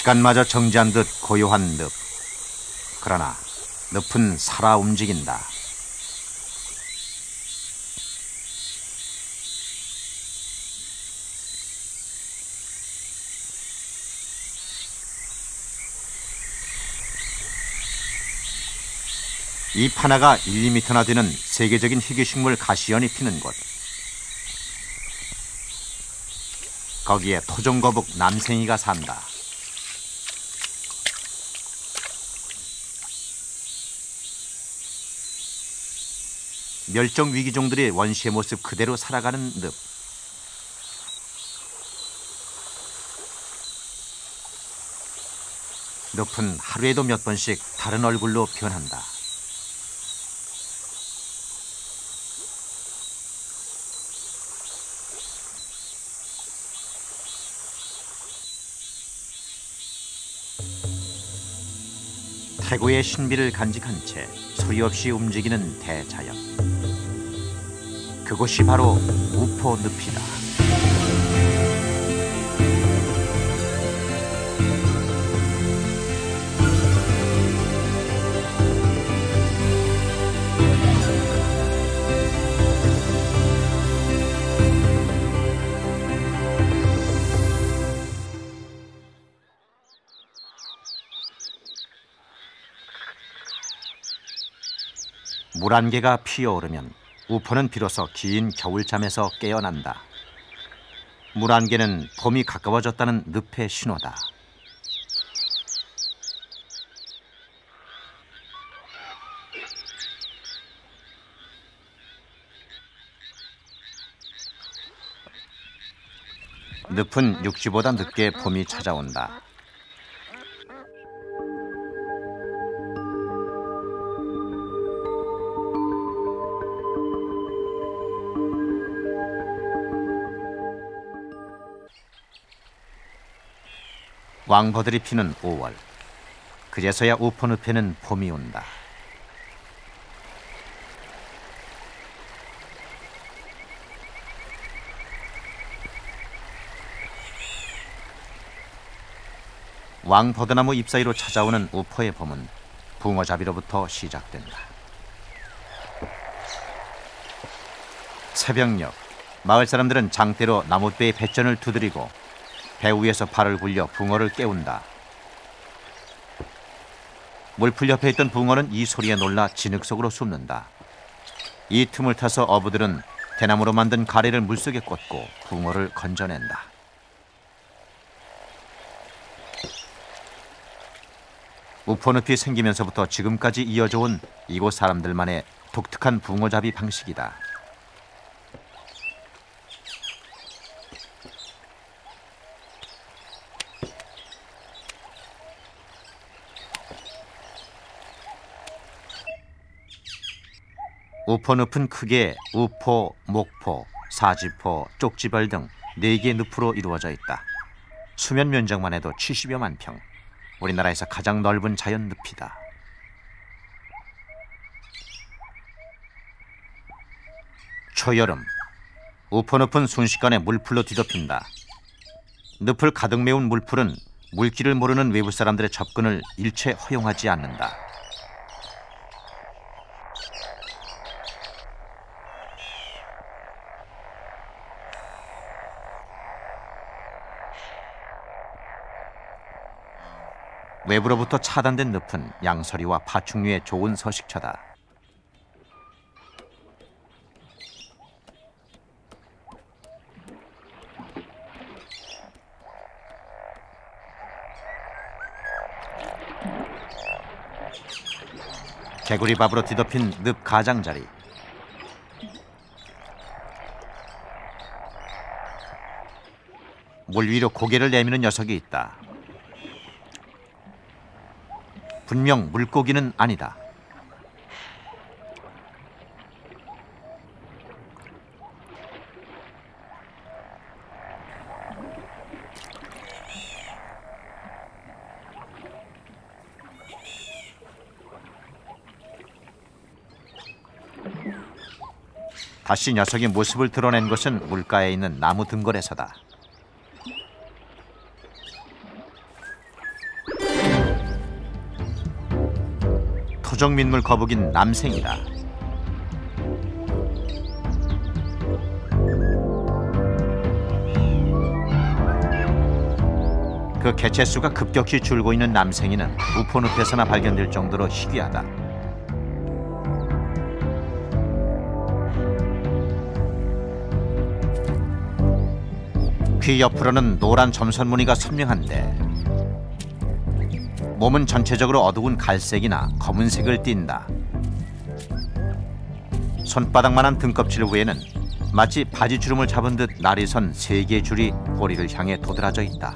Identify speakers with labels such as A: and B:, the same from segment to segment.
A: 시간마저 정지한 듯 고요한 늪. 그러나 늪은 살아 움직인다. 잎 하나가 1, 2m나 되는 세계적인 희귀식물 가시연이 피는 곳. 거기에 토종거북 남생이가 산다. 멸종 위기종들이 원시의 모습 그대로 살아가는 늪. 늪은 하루에도 몇 번씩 다른 얼굴로 변한다. 태고의 신비를 간직한 채 소리 없이 움직이는 대자연. 그곳이 바로 우포늪이다. 물 안개가 피어오르면 우포는 비로소 긴 겨울잠에서 깨어난다. 물 안개는 봄이 가까워졌다는 늪의 신호다. 늪은 육지보다 늦게 봄이 찾아온다. 왕버들이 피는 5월. 그제서야 우포늪에는 봄이 온다. 왕버드나무 잎사이로 찾아오는 우포의 봄은 붕어잡이로부터 시작된다. 새벽녘, 마을 사람들은 장대로 나뭇배의 뱃전을 두드리고 배 위에서 팔을 굴려 붕어를 깨운다. 물풀 옆에 있던 붕어는 이 소리에 놀라 진흙 속으로 숨는다. 이 틈을 타서 어부들은 대나무로 만든 가래를 물속에 꽂고 붕어를 건져낸다. 우포늪이 생기면서부터 지금까지 이어져 온 이곳 사람들만의 독특한 붕어잡이 방식이다. 우포늪은 크게 우포, 목포, 사지포, 쪽지벌 등 4개의 늪으로 이루어져 있다. 수면 면적만 해도 70여만 평. 우리나라에서 가장 넓은 자연 늪이다. 초여름, 우포늪은 순식간에 물풀로 뒤덮인다. 늪을 가득 메운 물풀은 물길을 모르는 외부 사람들의 접근을 일체 허용하지 않는다. 외부로부터 차단된 늪은 양서리와 파충류의 좋은 서식처다. 개구리밥으로 뒤덮인 늪 가장자리. 물 위로 고개를 내미는 녀석이 있다. 분명 물고기는 아니다. 다시 녀석이 모습을 드러낸 것은 물가에 있는 나무 등걸에서다. 토종민물 거북인 남생이다. 그 개체수가 급격히 줄고 있는 남생이는 우포늪에서나 발견될 정도로 희귀하다. 귀 옆으로는 노란 점선 무늬가 선명한데 몸은 전체적으로 어두운 갈색이나 검은색을 띈다. 손바닥만한 등껍질 위에는 마치 바지주름을 잡은 듯 날이 선 세 개의 줄이 꼬리를 향해 도드라져 있다.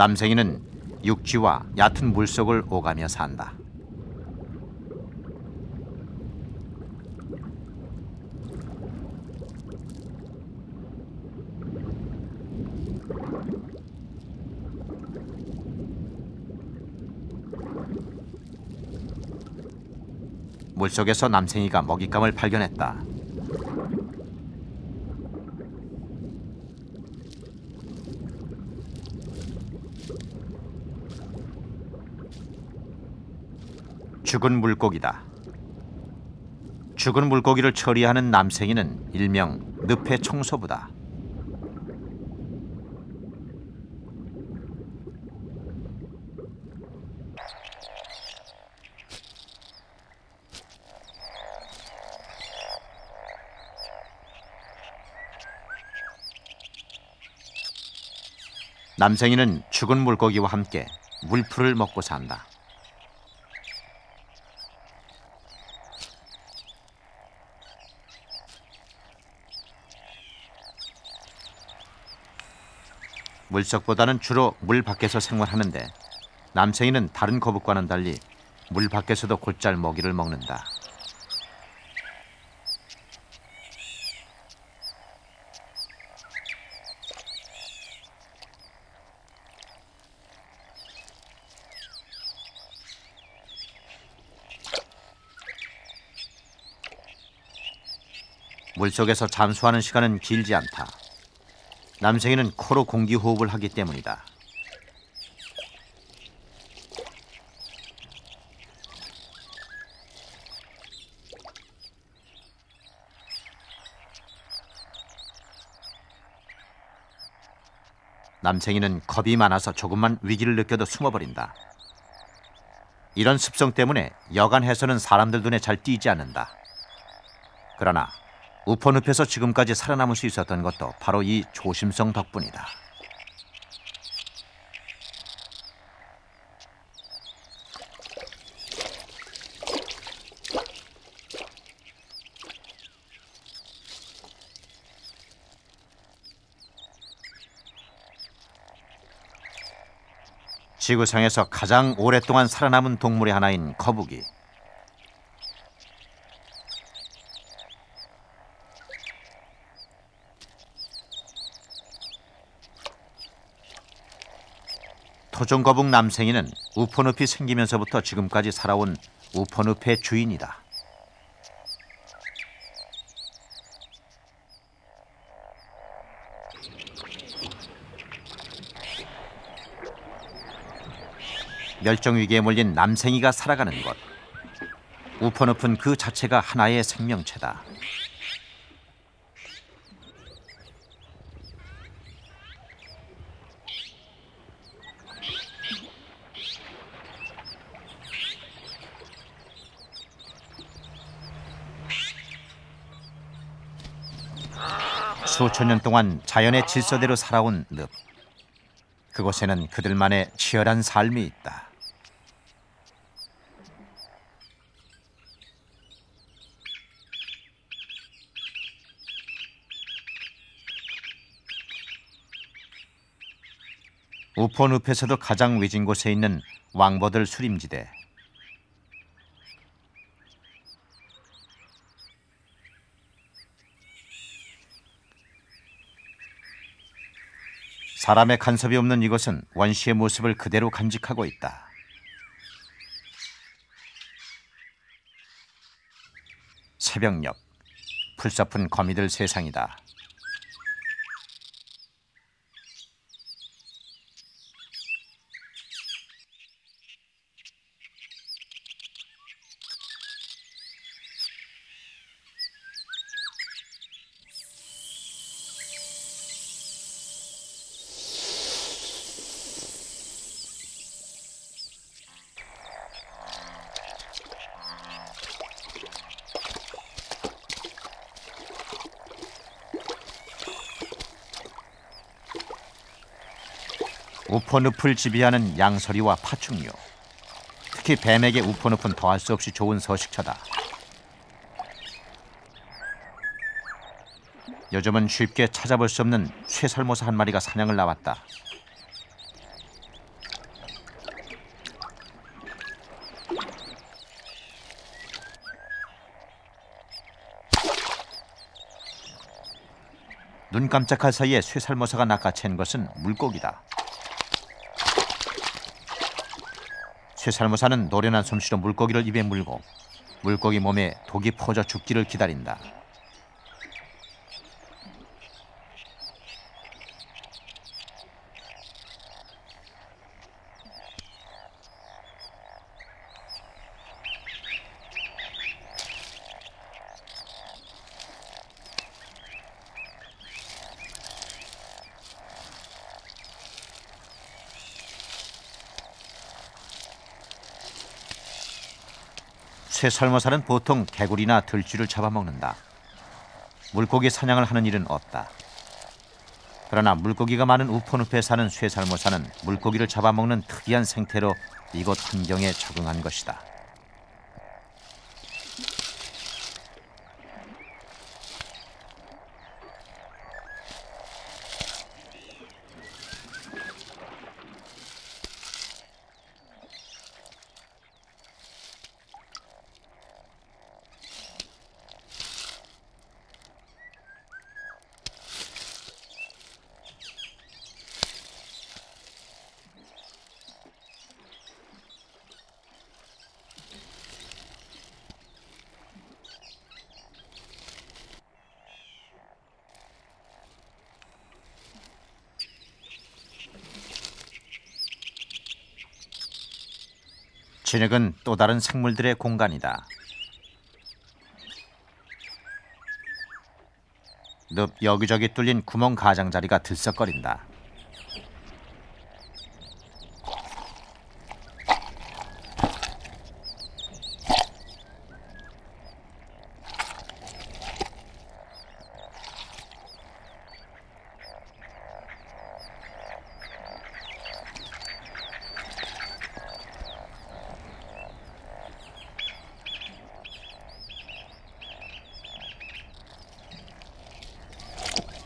A: 남생이는 육지와 얕은 물속을 오가며 산다. 물속에서 남생이가 먹잇감을 발견했다. 죽은 물고기다. 죽은 물고기를 처리하는 남생이는 일명 늪의 청소부다. 남생이는 죽은 물고기와 함께 물풀을 먹고 산다. 물속보다는 주로 물 밖에서 생활하는데 남생이는 다른 거북과는 달리 물 밖에서도 곧잘 먹이를 먹는다. 물속에서 잠수하는 시간은 길지 않다. 남생이는 코로 공기 호흡을 하기 때문이다. 남생이는 겁이 많아서 조금만 위기를 느껴도 숨어버린다. 이런 습성 때문에 여간해서는 사람들 눈에 잘 띄지 않는다. 그러나 우퍼늪에서 지금까지 살아남을 수 있었던 것도 바로 이 조심성 덕분이다. 지구상에서 가장 오랫동안 살아남은 동물의 하나인 거북이. 토종거북 남생이는 우포늪이 생기면서부터 지금까지 살아온 우포늪의 주인이다. 멸종위기에 몰린 남생이가 살아가는 곳. 우포늪은 그 자체가 하나의 생명체다. 수천 년 동안 자연의 질서대로 살아온 늪. 그곳에는 그들만의 치열한 삶이 있다. 우포늪에서도 가장 외진 곳에 있는 왕버들 수림지대. 사람의 간섭이 없는 이곳은 원시의 모습을 그대로 간직하고 있다. 새벽녘, 풀서픈 거미들 세상이다. 우포늪을 지배하는 양서리와 파충류, 특히 뱀에게 우포늪은 더할 수 없이 좋은 서식처다. 요즘은 쉽게 찾아볼 수 없는 쇠설모사 한 마리가 사냥을 나왔다. 눈 깜짝할 사이에 쇠설모사가 낚아챈 것은 물고기다. 쇠설모사는 노련한 솜씨로 물고기를 입에 물고 물고기 몸에 독이 퍼져 죽기를 기다린다. 쇠설모사는 보통 개구리나 들쥐를 잡아먹는다. 물고기 사냥을 하는 일은 없다. 그러나 물고기가 많은 우포늪에 사는 쇠설모사는 물고기를 잡아먹는 특이한 생태로 이곳 환경에 적응한 것이다. 진흙은 또 다른 생물들의 공간이다. 늪 여기저기 뚫린 구멍 가장자리가 들썩거린다.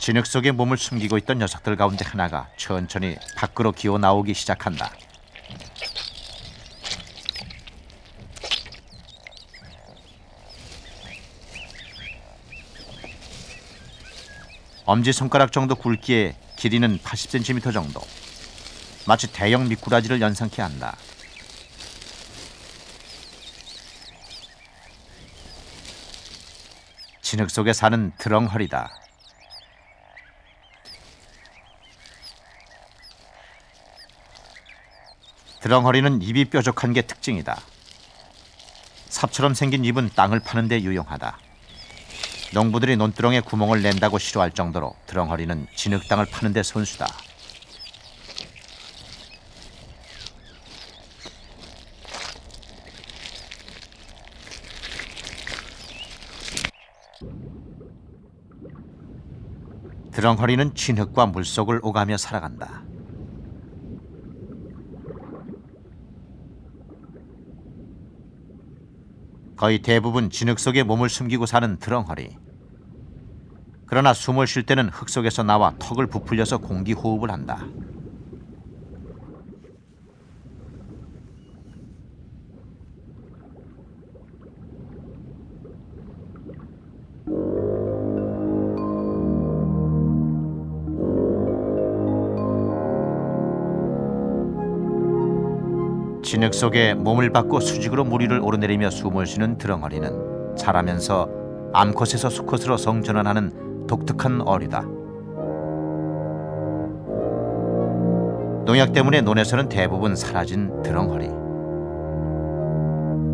A: 진흙 속에 몸을 숨기고 있던 녀석들 가운데 하나가 천천히 밖으로 기어 나오기 시작한다. 엄지손가락 정도 굵기에 길이는 80cm 정도. 마치 대형 미꾸라지를 연상케 한다. 진흙 속에 사는 드렁허리다. 드렁허리는 입이 뾰족한 게 특징이다. 삽처럼 생긴 입은 땅을 파는 데 유용하다. 농부들이 논두렁에 구멍을 낸다고 싫어할 정도로 드렁허리는 진흙 땅을 파는 데 선수다. 드렁허리는 진흙과 물속을 오가며 살아간다. 거의 대부분 진흙 속에 몸을 숨기고 사는 드렁허리. 그러나 숨을 쉴 때는 흙 속에서 나와 턱을 부풀려서 공기 호흡을 한다. 진흙 속에 몸을 받고 수직으로 물 위를 오르내리며 숨을 쉬는 드렁어리는 자라면서 암컷에서 수컷으로 성전환하는 독특한 어류다. 농약 때문에 논에서는 대부분 사라진 드렁어리.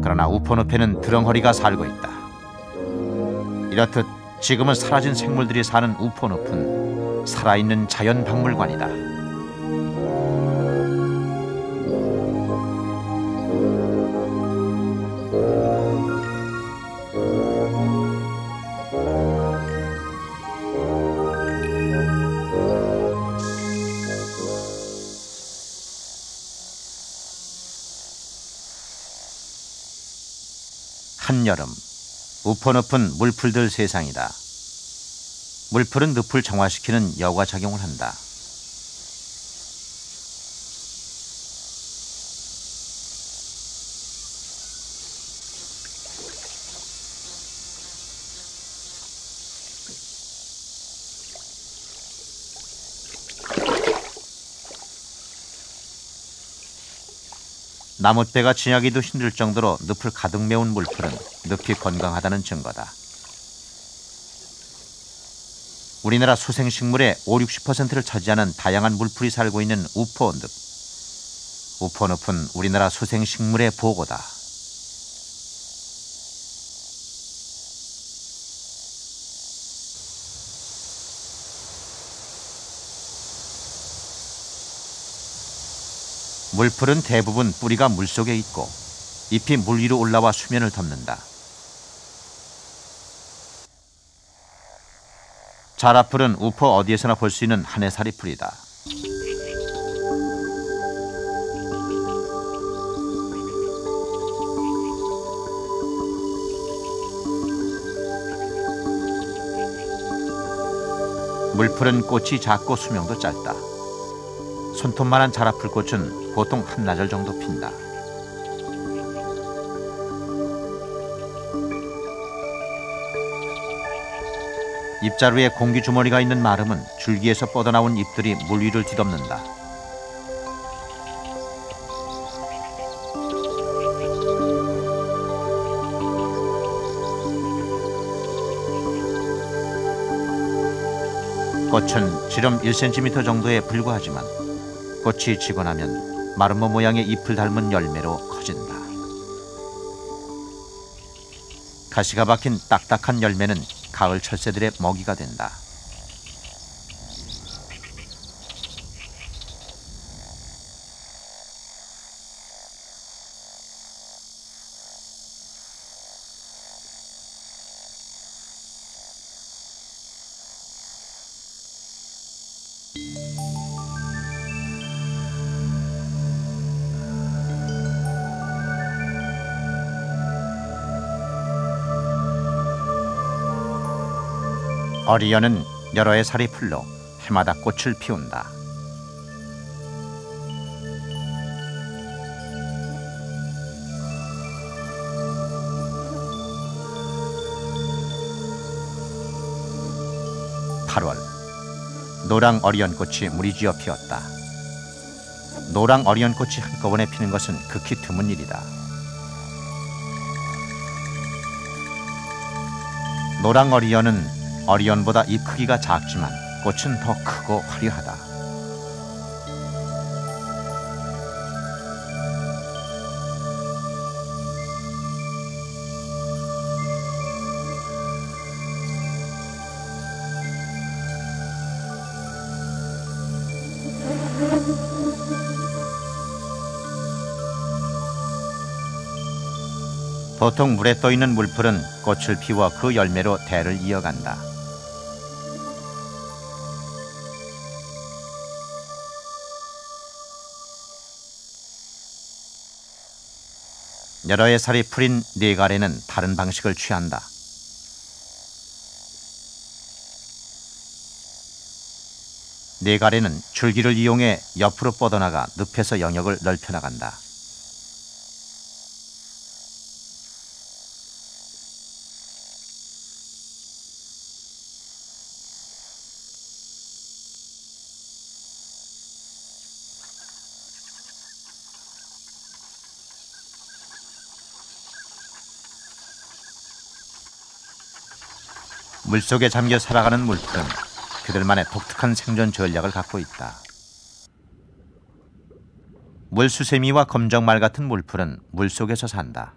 A: 그러나 우포늪에는 드렁어리가 살고 있다. 이렇듯 지금은 사라진 생물들이 사는 우포늪은 살아있는 자연 박물관이다. 한여름, 우포늪은 물풀들 세상이다. 물풀은 늪을 정화시키는 여과작용을 한다. 나뭇배가 지나기도 힘들 정도로 늪을 가득 메운 물풀은 늪이 건강하다는 증거다. 우리나라 수생식물의 50~60%를 차지하는 다양한 물풀이 살고 있는 우포늪. 우포늪은 우리나라 수생식물의 보고다. 물풀은 대부분 뿌리가 물속에 있고 잎이 물 위로 올라와 수면을 덮는다. 자라풀은 우포 어디에서나 볼 수 있는 한해살이 풀이다. 물풀은 꽃이 작고 수명도 짧다. 손톱만한 자라풀꽃은 보통 한나절 정도 핀다. 잎자루에 공기주머니가 있는 마름은 줄기에서 뻗어나온 잎들이 물 위를 뒤덮는다. 꽃은 지름 1cm 정도에 불과하지만 꽃이 지고 나면 마름모 모양의 잎을 닮은 열매로 커진다. 가시가 박힌 딱딱한 열매는 가을 철새들의 먹이가 된다. 어리연은 여러 해 살이 풀로 해마다 꽃을 피운다. (8월) 노랑 어리연꽃이 무리지어 피었다. 노랑 어리연꽃이 한꺼번에 피는 것은 극히 드문 일이다. 노랑 어리연은 어리연보다 잎 크기가 작지만 꽃은 더 크고 화려하다. 보통 물에 떠있는 물풀은 꽃을 피워 그 열매로 대를 이어간다. 여러 해 살이 풀인 네가래는 다른 방식을 취한다. 네가래는 줄기를 이용해 옆으로 뻗어나가 늪에서 영역을 넓혀나간다. 물속에 잠겨 살아가는 물풀은 그들만의 독특한 생존 전략을 갖고 있다. 물수세미와 검정말 같은 물풀은 물속에서 산다.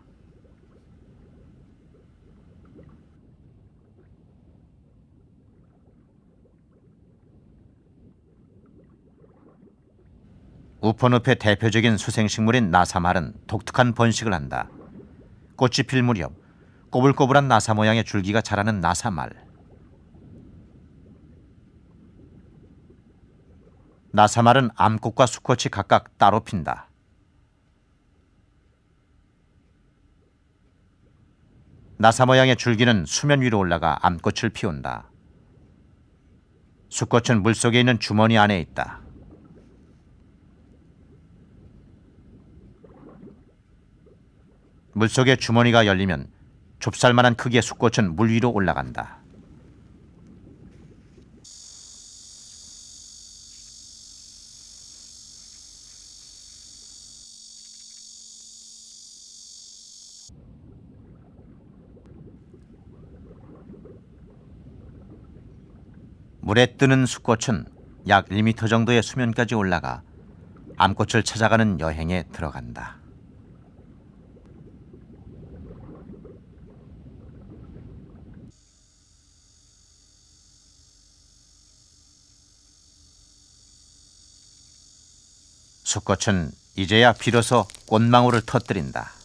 A: 우퍼늪의 대표적인 수생식물인 나사말은 독특한 번식을 한다. 꽃이 필 무렵 꼬불꼬불한 나사 모양의 줄기가 자라는 나사말. 나사말은 암꽃과 수꽃이 각각 따로 핀다. 나사 모양의 줄기는 수면 위로 올라가 암꽃을 피운다. 수꽃은 물속에 있는 주머니 안에 있다. 물속의 주머니가 열리면 좁쌀만한 크기의 수꽃은 물 위로 올라간다. 물에 뜨는 수꽃은 약 1m 정도의 수면까지 올라가 암꽃을 찾아가는 여행에 들어간다. 수꽃은 이제야 비로소 꽃망울을 터뜨린다.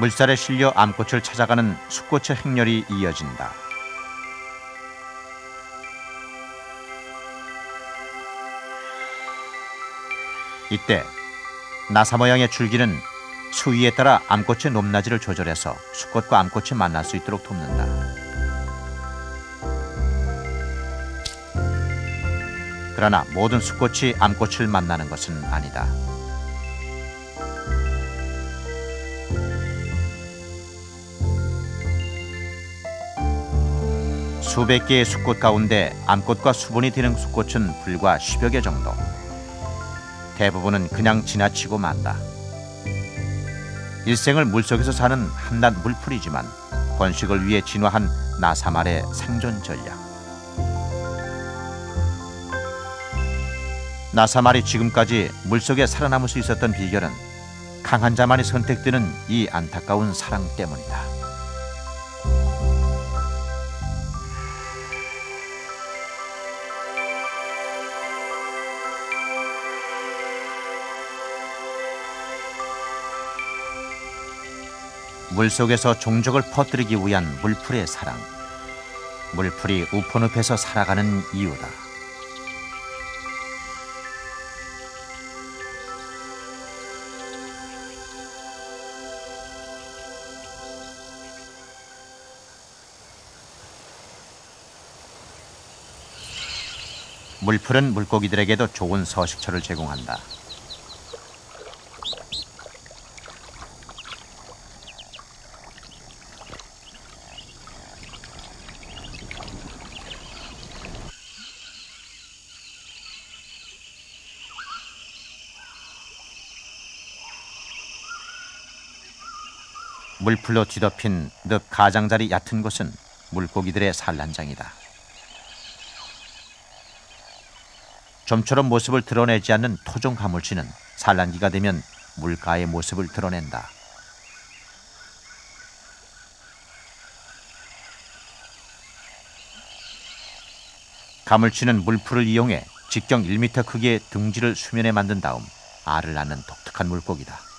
A: 물살에 실려 암꽃을 찾아가는 수꽃의 행렬이 이어진다. 이때 나사 모양의 줄기는 수위에 따라 암꽃의 높낮이를 조절해서 수꽃과 암꽃이 만날 수 있도록 돕는다. 그러나 모든 수꽃이 암꽃을 만나는 것은 아니다. 수백 개의 수꽃 가운데 암꽃과 수분이 되는 수꽃은 불과 10여 개 정도. 대부분은 그냥 지나치고 만다. 일생을 물속에서 사는 한낱 물풀이지만 번식을 위해 진화한 나사말의 생존 전략. 나사말이 지금까지 물속에 살아남을 수 있었던 비결은 강한 자만이 선택되는 이 안타까운 사랑 때문이다. 물속에서 종족을 퍼뜨리기 위한 물풀의 사랑. 물풀이 우퍼늪에서 살아가는 이유다. 물풀은 물고기들에게도 좋은 서식처를 제공한다. 물풀로 뒤덮인 늪 가장자리 얕은 곳은 물고기들의 산란장이다. 좀처럼 모습을 드러내지 않는 토종 가물치는 산란기가 되면 물가의 모습을 드러낸다. 가물치는 물풀을 이용해 직경 1m 크기의 둥지를 수면에 만든 다음 알을 낳는 독특한 물고기다.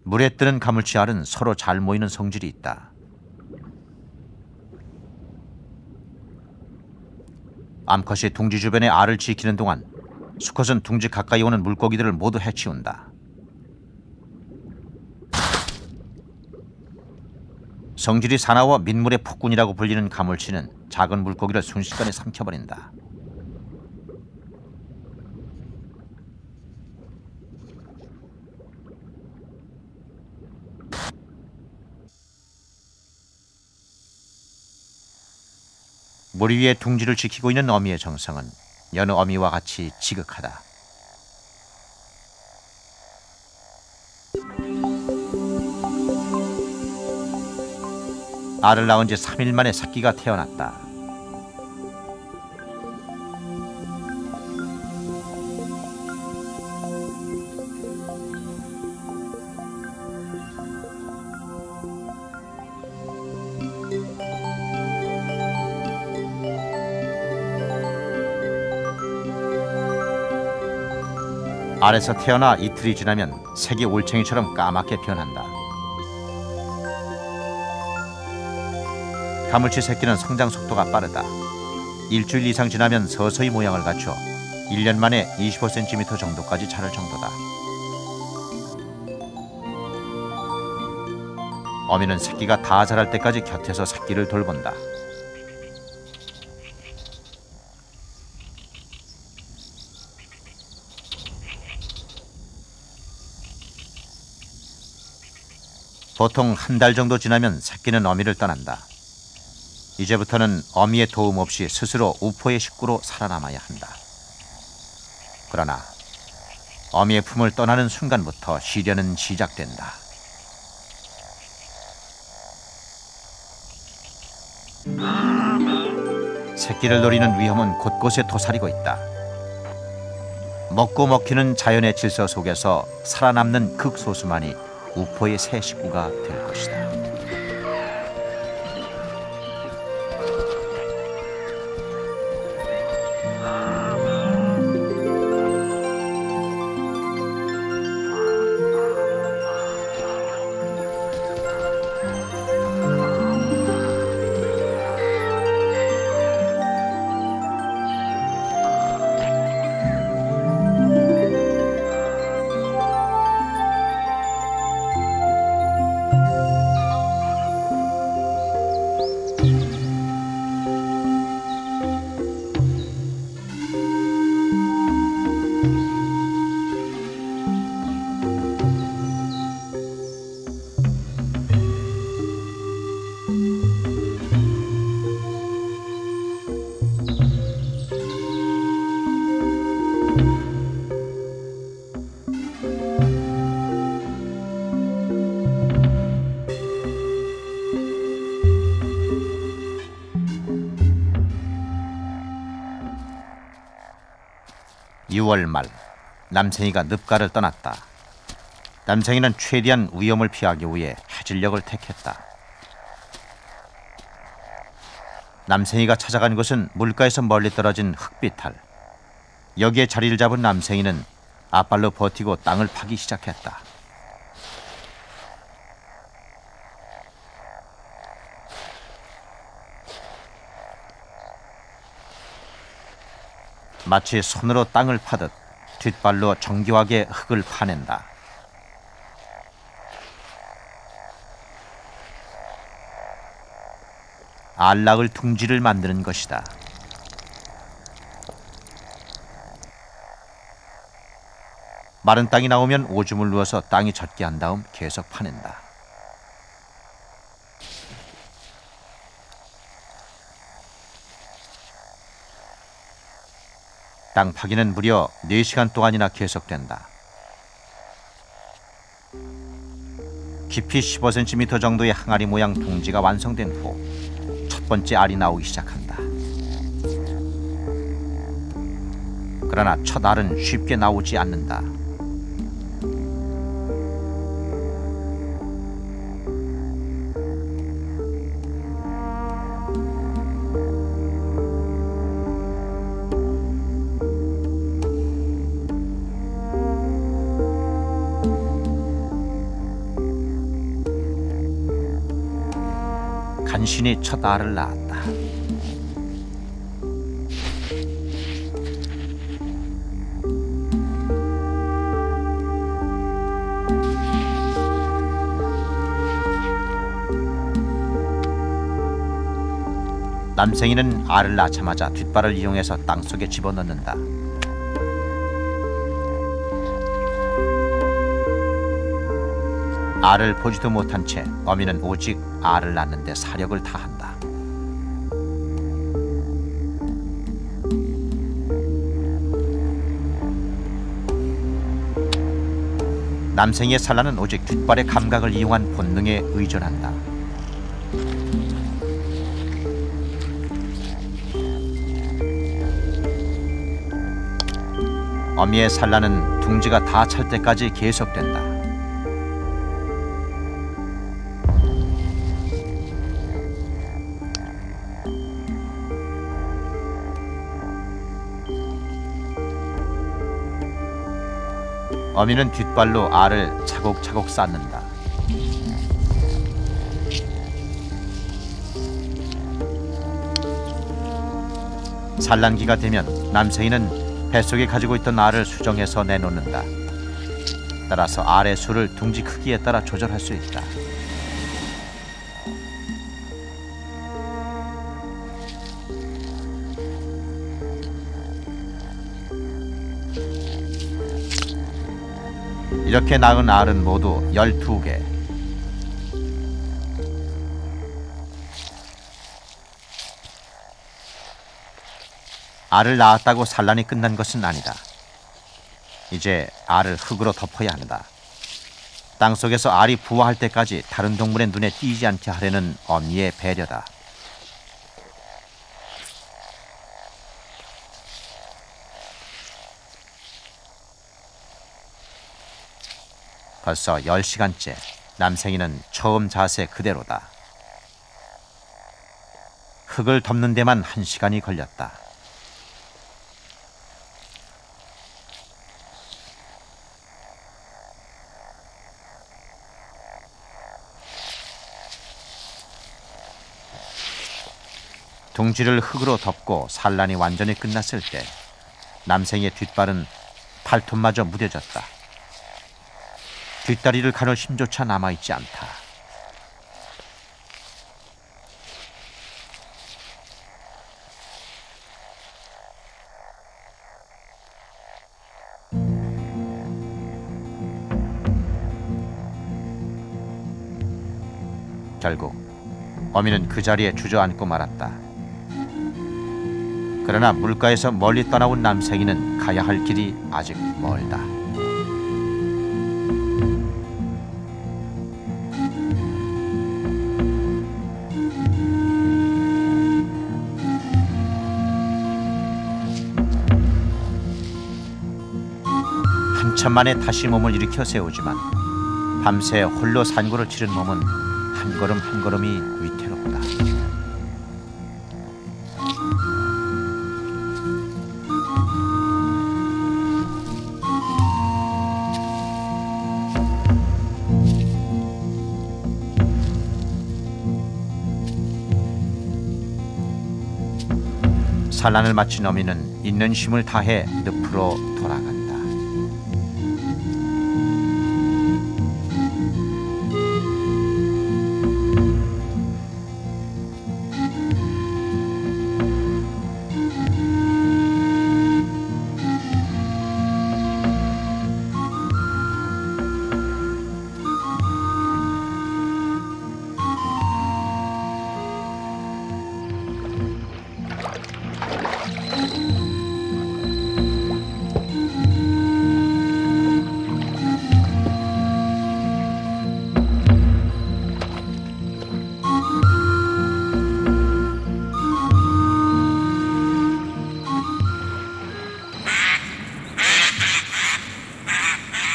A: 물에 뜨는 가물치 알은 서로 잘 모이는 성질이 있다. 암컷이 둥지 주변의 알을 지키는 동안 수컷은 둥지 가까이 오는 물고기들을 모두 해치운다. 성질이 사나워 민물의 폭군이라고 불리는 가물치는 작은 물고기를 순식간에 삼켜버린다. 물 위에 둥지를 지키고 있는 어미의 정성은 여느 어미와 같이 지극하다. 알을 낳은 지 3일 만에 새끼가 태어났다. 알에서 태어나 이틀이 지나면 색이 올챙이처럼 까맣게 변한다. 가물치 새끼는 성장 속도가 빠르다. 일주일 이상 지나면 서서히 모양을 갖춰 1년 만에 25cm 정도까지 자랄 정도다. 어미는 새끼가 다 자랄 때까지 곁에서 새끼를 돌본다. 보통 한 달 정도 지나면 새끼는 어미를 떠난다. 이제부터는 어미의 도움 없이 스스로 우포의 식구로 살아남아야 한다. 그러나 어미의 품을 떠나는 순간부터 시련은 시작된다. 새끼를 노리는 위험은 곳곳에 도사리고 있다. 먹고 먹히는 자연의 질서 속에서 살아남는 극소수만이 우포의 새 식구가 될 것이다. 6월 말 남생이가 늪가를 떠났다. 남생이는 최대한 위험을 피하기 위해 해질녘을 택했다. 남생이가 찾아간 곳은 물가에서 멀리 떨어진 흙비탈. 여기에 자리를 잡은 남생이는 앞발로 버티고 땅을 파기 시작했다. 마치 손으로 땅을 파듯 뒷발로 정교하게 흙을 파낸다. 알락을 둥지를 만드는 것이다. 마른 땅이 나오면 오줌을 누워서 땅이 젖게 한 다음 계속 파낸다. 땅 파기는 무려 4시간 동안이나 계속된다. 깊이 15cm 정도의 항아리 모양 둥지가 완성된 후 첫 번째 알이 나오기 시작한다. 그러나 첫 알은 쉽게 나오지 않는다. 간신히 첫 알을 낳았다. 남생이는 알을 낳자마자 뒷발을 이용해서 땅속에 집어넣는다. 알을 보지도 못한 채 어미는 오직 알을 낳는 데 사력을 다한다. 남생이의 산란은 오직 뒷발의 감각을 이용한 본능에 의존한다. 어미의 산란은 둥지가 다 찰 때까지 계속된다. 어미는 뒷발로 알을 차곡차곡 쌓는다. 산란기가 되면 남생이는 뱃속에 가지고 있던 알을 수정해서 내놓는다. 따라서 알의 수를 둥지 크기에 따라 조절할 수 있다. 이렇게 낳은 알은 모두 12개. 알을 낳았다고 산란이 끝난 것은 아니다. 이제 알을 흙으로 덮어야 한다. 땅속에서 알이 부화할 때까지 다른 동물의 눈에 띄지 않게 하려는 어미의 배려다. 벌써 10시간째 남생이는 처음 자세 그대로다. 흙을 덮는 데만 1시간이 걸렸다. 둥지를 흙으로 덮고 산란이 완전히 끝났을 때 남생이의 뒷발은 팔톱마저 무뎌졌다. 뒷다리를 가눌 힘조차 남아있지 않다. 결국 어미는 그 자리에 주저앉고 말았다. 그러나 물가에서 멀리 떠나온 남생이는 가야 할 길이 아직 멀다. 한참 만에 다시 몸을 일으켜 세우지만 밤새 홀로 산고를 치른 몸은 한 걸음 한 걸음이 위태롭다. 산란을 마친 어미는 있는 힘을 다해 늪으로 돌아간다.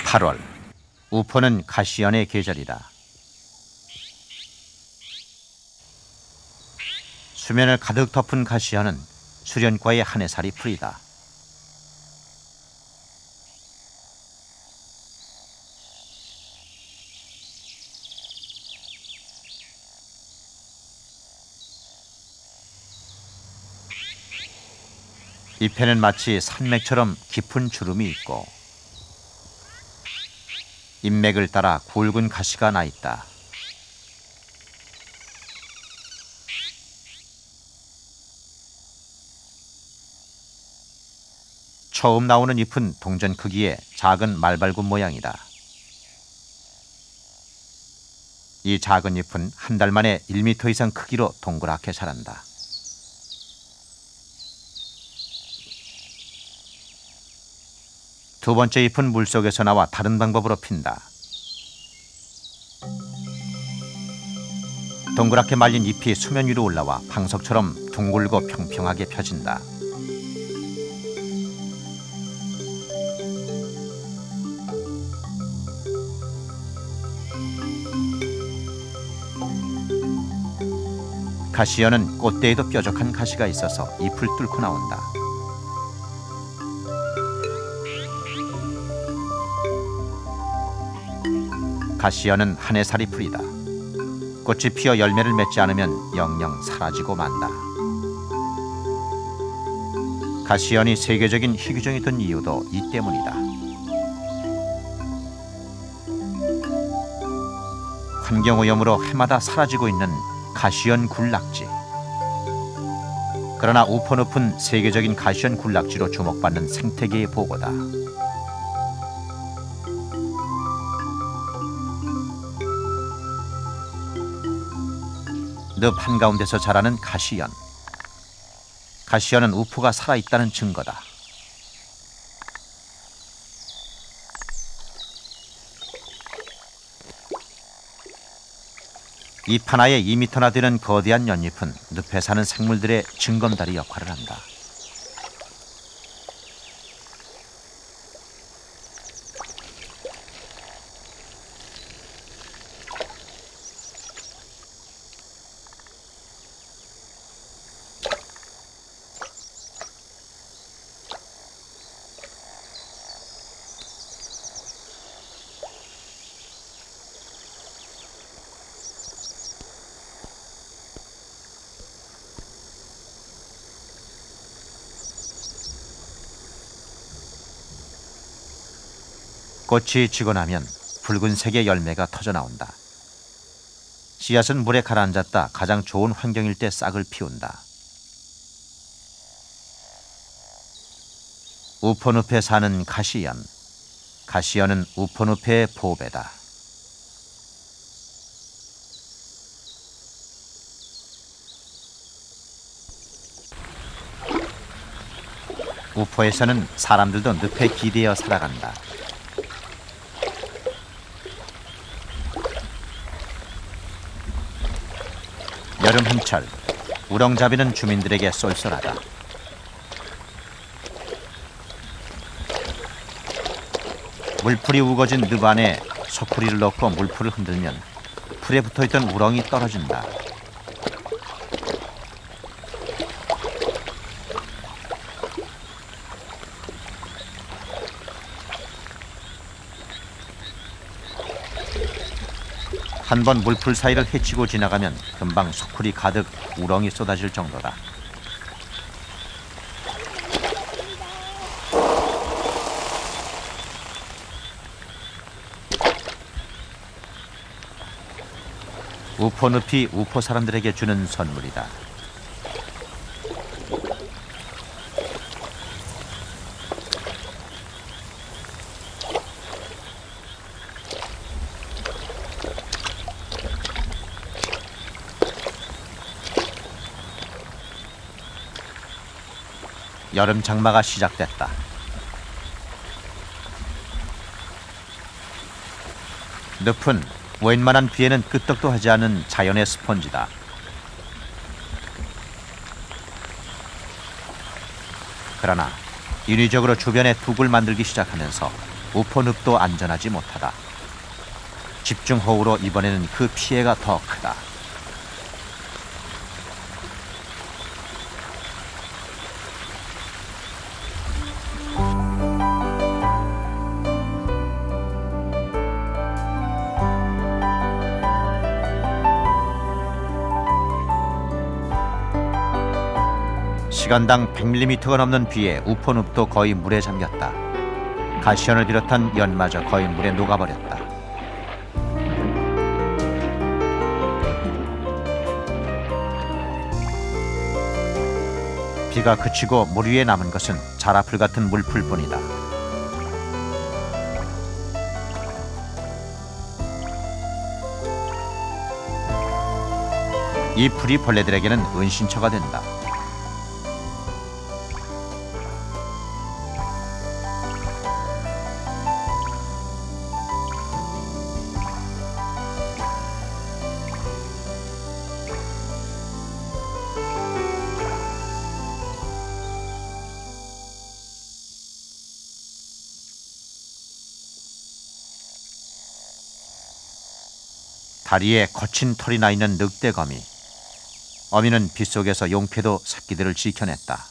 A: (8월) 우포는 가시연의 계절이다. 수면을 가득 덮은 가시연은 수련과의 한 해살이 풀이다. 잎에는 마치 산맥처럼 깊은 주름이 있고 잎맥을 따라 굵은 가시가 나 있다. 처음 나오는 잎은 동전 크기의 작은 말발굽 모양이다. 이 작은 잎은 한 달 만에 1m 이상 크기로 동그랗게 자란다. 두 번째 잎은 물속에서 나와 다른 방법으로 핀다. 동그랗게 말린 잎이 수면 위로 올라와 방석처럼 둥글고 평평하게 펴진다. 가시연은 꽃대에도 뾰족한 가시가 있어서 잎을 뚫고 나온다. 가시연은 한 해살이 풀이다. 꽃이 피어 열매를 맺지 않으면 영영 사라지고 만다. 가시연이 세계적인 희귀종이 된 이유도 이 때문이다. 환경오염으로 해마다 사라지고 있는 가시연 굴낙지. 그러나 우포 높은 세계적인 가시연 굴낙지로 주목받는 생태계의 보고다. 늪 한가운데서 자라는 가시연. 가시연은 우포가 살아있다는 증거다. 잎 하나에 2m나 되는 거대한 연잎은 늪에 사는 생물들의 징검다리 역할을 한다. 꽃이 지고 나면 붉은색의 열매가 터져 나온다. 씨앗은 물에 가라앉았다 가장 좋은 환경일 때 싹을 피운다. 우포늪에 사는 가시연. 가시연은 우포늪의 보배다. 우포에서는 사람들도 늪에 기대어 살아간다. 여름 한철, 우렁잡이는 주민들에게 쏠쏠하다. 물풀이 우거진 늪 안에 소쿠리를 넣고 물풀을 흔들면 풀에 붙어있던 우렁이 떨어진다. 한 번 물풀 사이를 헤치고 지나가면 금방 소쿠리 가득 우렁이 쏟아질 정도다. 우포늪이 우포 사람들에게 주는 선물이다. 여름 장마가 시작됐다. 늪은 웬만한 비에는 끄떡도 하지 않은 자연의 스펀지다. 그러나 인위적으로 주변에 둑을 만들기 시작하면서 우포늪도 안전하지 못하다. 집중호우로 이번에는 그 피해가 더 크다. 시간당 100mm가 넘는 비에 우포늪도 거의 물에 잠겼다. 가시연을 비롯한 연마저 거의 물에 녹아버렸다. 비가 그치고 물 위에 남은 것은 자라풀 같은 물풀뿐이다. 이 풀이 벌레들에게는 은신처가 된다. 다리에 거친 털이 나 있는 늑대거미. 어미는 빗속에서 용케도 새끼들을 지켜냈다.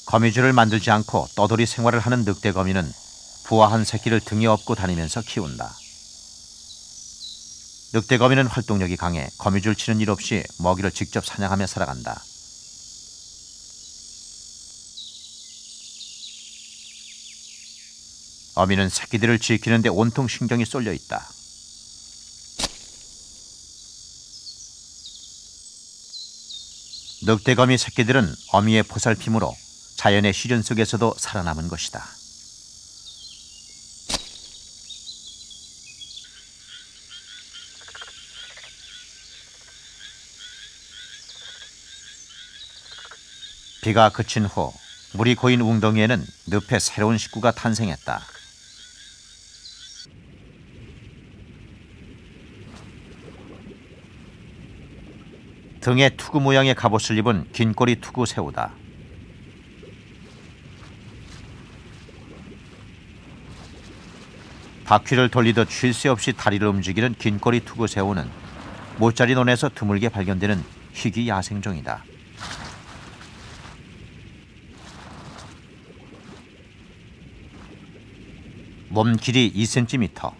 A: 거미줄을 만들지 않고 떠돌이 생활을 하는 늑대거미는 부화한 새끼를 등에 업고 다니면서 키운다. 늑대거미는 활동력이 강해 거미줄 치는 일 없이 먹이를 직접 사냥하며 살아간다. 어미는 새끼들을 지키는데 온통 신경이 쏠려 있다. 늑대거미 새끼들은 어미의 보살핌으로 자연의 시련 속에서도 살아남은 것이다. 비가 그친 후 물이 고인 웅덩이에는 늪의 새로운 식구가 탄생했다. 등에 투구 모양의 갑옷을 입은 긴꼬리 투구 새우다. 바퀴를 돌리듯 쉴 새 없이 다리를 움직이는 긴꼬리 투구 새우는 모짜리 논에서 드물게 발견되는 희귀 야생종이다. 몸 길이 2cm.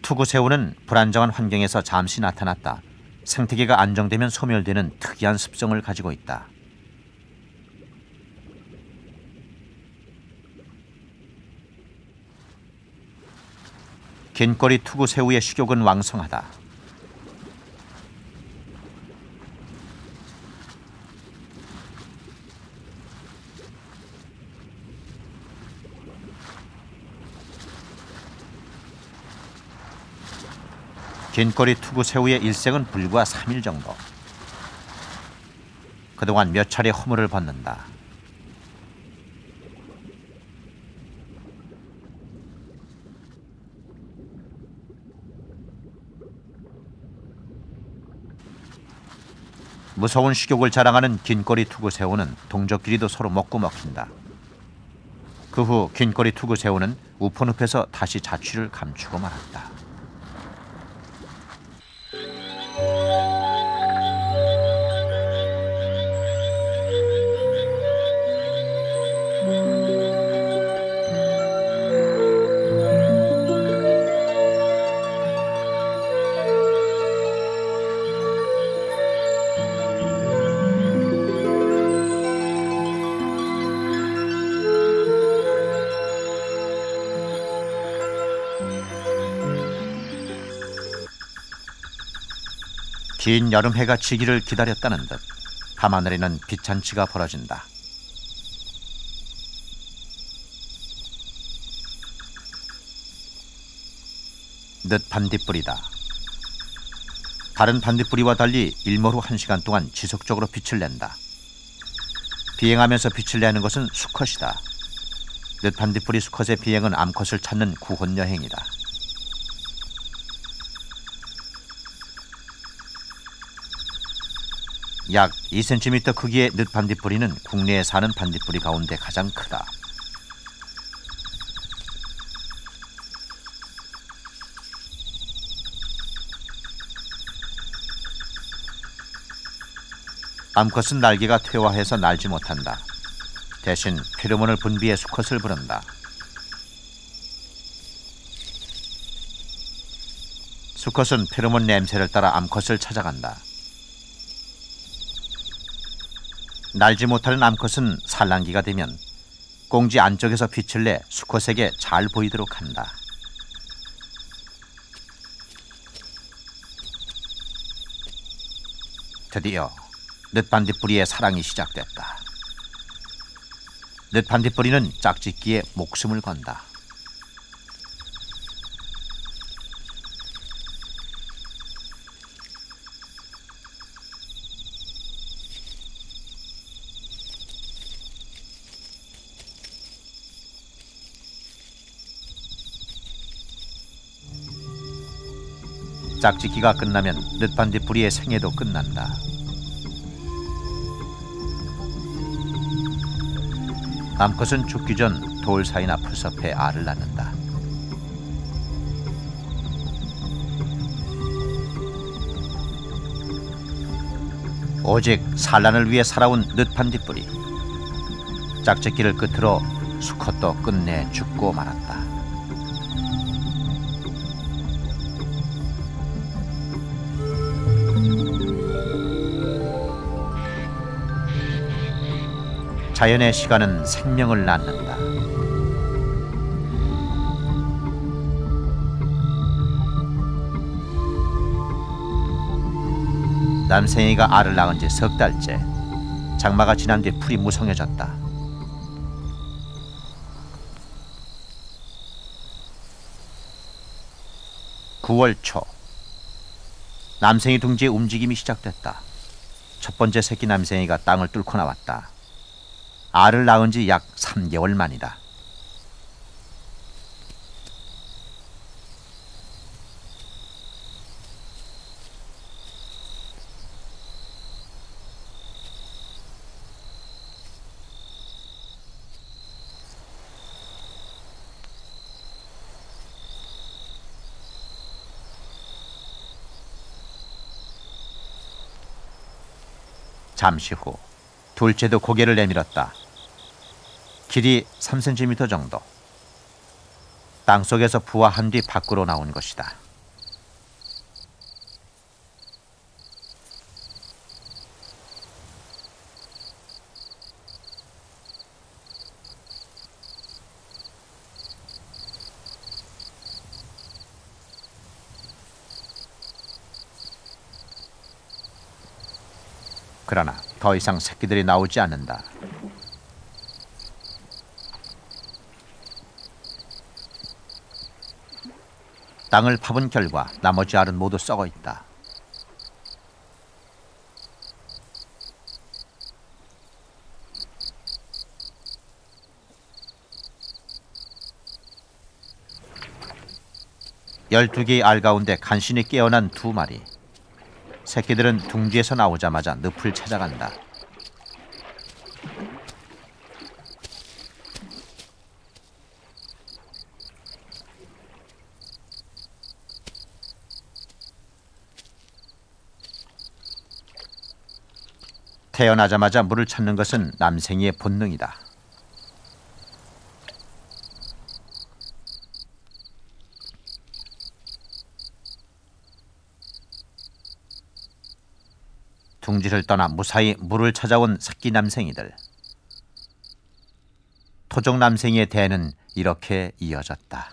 A: 투구새우는 불안정한 환경에서 잠시 나타났다 생태계가 안정되면 소멸되는 특이한 습성을 가지고 있다. 긴꼬리 투구새우의 식욕은 왕성하다. 긴꼬리 투구새우의 일생은 불과 3일 정도. 그동안 몇 차례 허물을 벗는다. 무서운 식욕을 자랑하는 긴꼬리 투구새우는 동족끼리도 서로 먹고 먹힌다. 그 후 긴꼬리 투구새우는 우포늪에서 다시 자취를 감추고 말았다. 긴 여름해가 지기를 기다렸다는 듯 밤하늘에는 빛잔치가 벌어진다. 늦 반딧불이다. 다른 반딧불이와 달리 일몰 후 1시간 동안 지속적으로 빛을 낸다. 비행하면서 빛을 내는 것은 수컷이다. 늦 반딧불이 수컷의 비행은 암컷을 찾는 구혼 여행이다. 약 2cm 크기의 늦 반딧불이는 국내에 사는 반딧불이 가운데 가장 크다. 암컷은 날개가 퇴화해서 날지 못한다. 대신 페로몬을 분비해 수컷을 부른다. 수컷은 페로몬 냄새를 따라 암컷을 찾아간다. 날지 못하는 암컷은 산란기가 되면 꽁지 안쪽에서 빛을 내 수컷에게 잘 보이도록 한다. 드디어 늦반딧불이의 사랑이 시작됐다. 늦반딧불이는 짝짓기에 목숨을 건다. 짝짓기가 끝나면 늦반딧불이의 생애도 끝난다. 암컷은 죽기 전 돌 사이나 풀숲에 알을 낳는다. 오직 산란을 위해 살아온 늦판뒷불이 짝짓기를 끝으로 수컷도 끝내 죽고 말았다. 자연의 시간은 생명을 낳는다. 남생이가 알을 낳은 지 석 달째. 장마가 지난 뒤 풀이 무성해졌다. 9월 초, 남생이 둥지의 움직임이 시작됐다. 첫 번째 새끼 남생이가 땅을 뚫고 나왔다. 알을 낳은 지 약 3개월 만이다. 잠시 후 둘째도 고개를 내밀었다. 길이 3cm 정도. 땅속에서 부화한 뒤 밖으로 나온 것이다. 그러나 더 이상 새끼들이 나오지 않는다. 땅을 파본 결과 나머지 알은 모두 썩어 있다. (12개의) 알 가운데 간신히 깨어난 2마리. 새끼들은 둥지에서 나오자마자 늪을 찾아간다. 태어나자마자 물을 찾는 것은 남생이의 본능이다. 둥지를 떠나 무사히 물을 찾아온 새끼 남생이들. 토종 남생이의 대는 이렇게 이어졌다.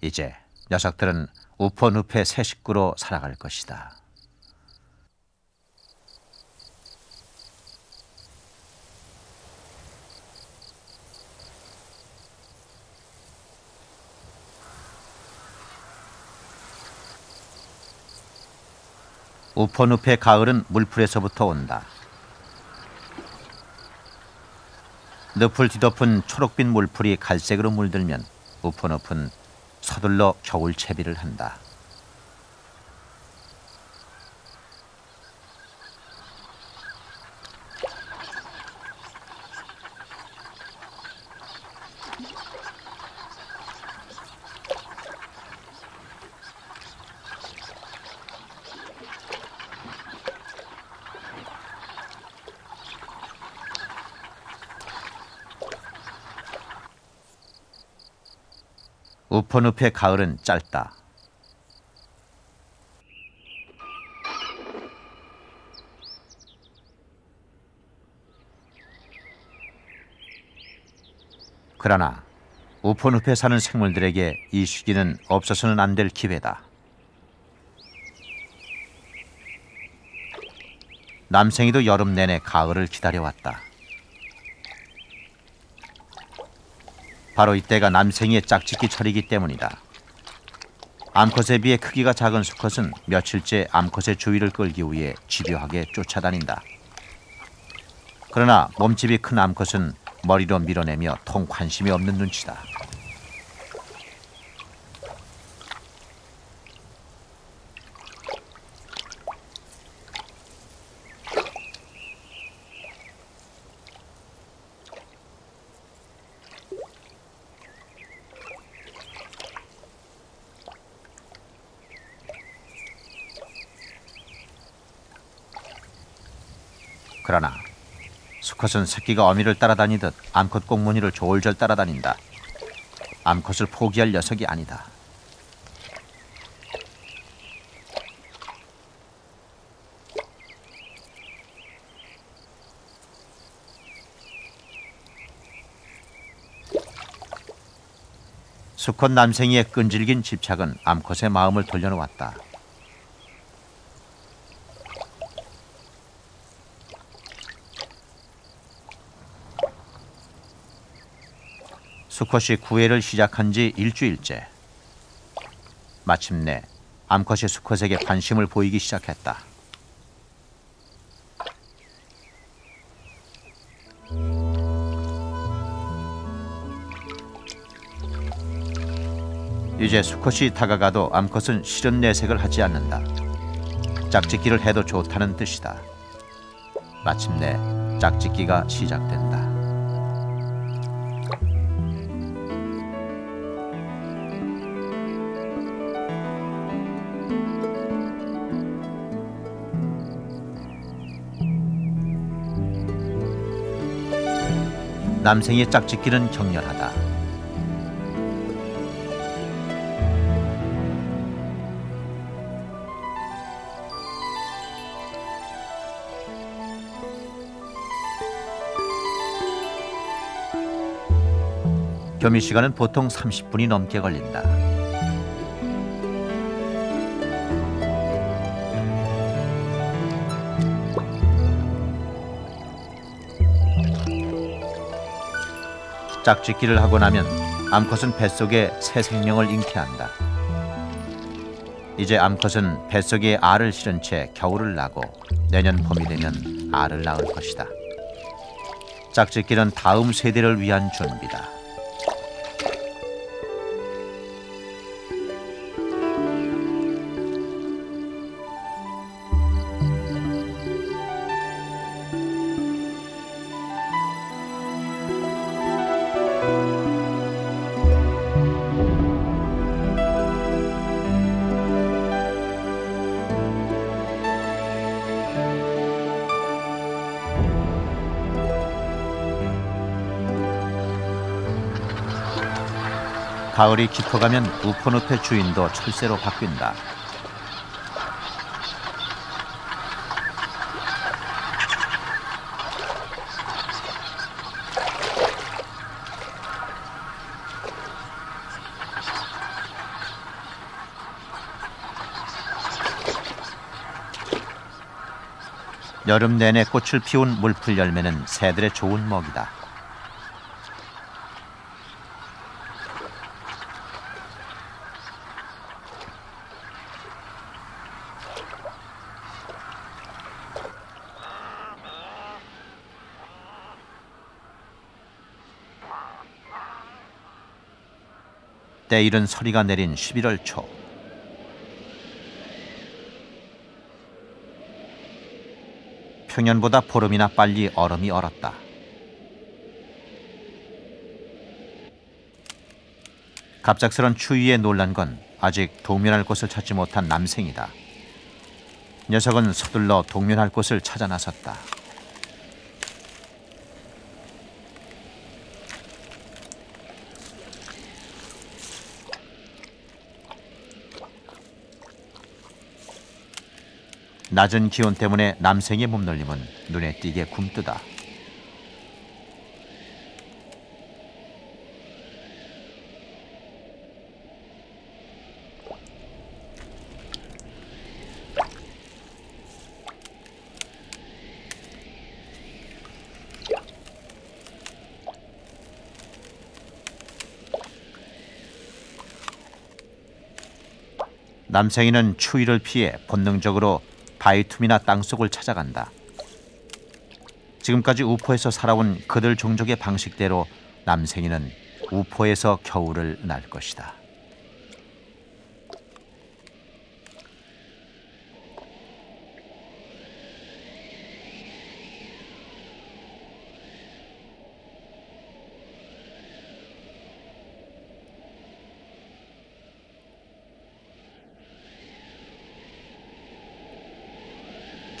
A: 이제 녀석들은 우퍼늪의 새 식구로 살아갈 것이다. 우퍼늪의 가을은 물풀에서부터 온다. 늪을 뒤덮은 초록빛 물풀이 갈색으로 물들면 우퍼늪은 서둘러 겨울 채비를 한다. 우퍼늪의 가을은 짧다. 그러나 우퍼늪에 사는 생물들에게 이 시기는 없어서는 안 될 기회다. 남생이도 여름 내내 가을을 기다려왔다. 바로 이때가 남생이의 짝짓기 철이기 때문이다. 암컷에 비해 크기가 작은 수컷은 며칠째 암컷의 주의를 끌기 위해 집요하게 쫓아다닌다. 그러나 몸집이 큰 암컷은 머리로 밀어내며 통 관심이 없는 눈치다. 그러나 수컷은 새끼가 어미를 따라다니듯 암컷 꽁무니를 졸졸 따라다닌다. 암컷을 포기할 녀석이 아니다. 수컷 남생이의 끈질긴 집착은 암컷의 마음을 돌려놓았다. 수컷이 구애를 시작한 지 일주일째. 마침내 암컷이 수컷에게 관심을 보이기 시작했다. 이제 수컷이 다가가도 암컷은 싫은 내색을 하지 않는다. 짝짓기를 해도 좋다는 뜻이다. 마침내 짝짓기가 시작된다. 남생의 짝짓기는 격렬하다. 겸이 시간은 보통 30분이 넘게 걸린다. 짝짓기를 하고 나면 암컷은 뱃속에 새 생명을 잉태한다. 이제 암컷은 뱃속에 알을 실은 채 겨울을 나고 내년 봄이 되면 알을 낳을 것이다. 짝짓기는 다음 세대를 위한 준비다. 가을이 깊어가면 우포늪의 주인도 철새로 바뀐다. 여름 내내 꽃을 피운 물풀 열매는 새들의 좋은 먹이다. 때이른 서리가 내린 11월 초. 평년보다 보름이나 빨리 얼음이 얼었다. 갑작스런 추위에 놀란 건 아직 동면할 곳을 찾지 못한 남생이다. 녀석은 서둘러 동면할 곳을 찾아 나섰다. 낮은 기온 때문에 남생의 몸놀림은 눈에 띄게 굼뜨다. 남생이는 추위를 피해 본능적으로 바위 틈이나 땅속을 찾아간다. 지금까지 우포에서 살아온 그들 종족의 방식대로 남생이는 우포에서 겨울을 날 것이다.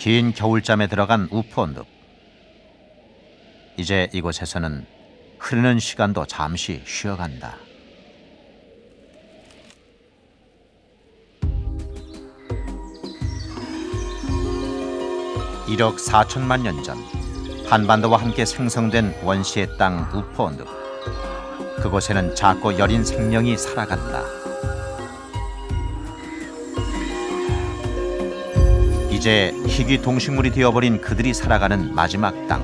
A: 긴 겨울잠에 들어간 우포늪. 이제 이곳에서는 흐르는 시간도 잠시 쉬어간다. (1억 4천만 년 전) 한반도와 함께 생성된 원시의 땅 우포늪. 그곳에는 작고 여린 생명이 살아간다. 이제 희귀 동식물이 되어버린 그들이 살아가는 마지막 땅.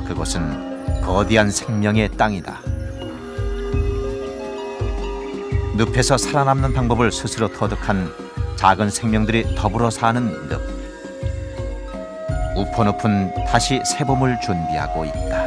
A: 그곳은 거대한 생명의 땅이다. 늪에서 살아남는 방법을 스스로 터득한 작은 생명들이 더불어 사는 늪. 우포늪은 다시 새 봄을 준비하고 있다.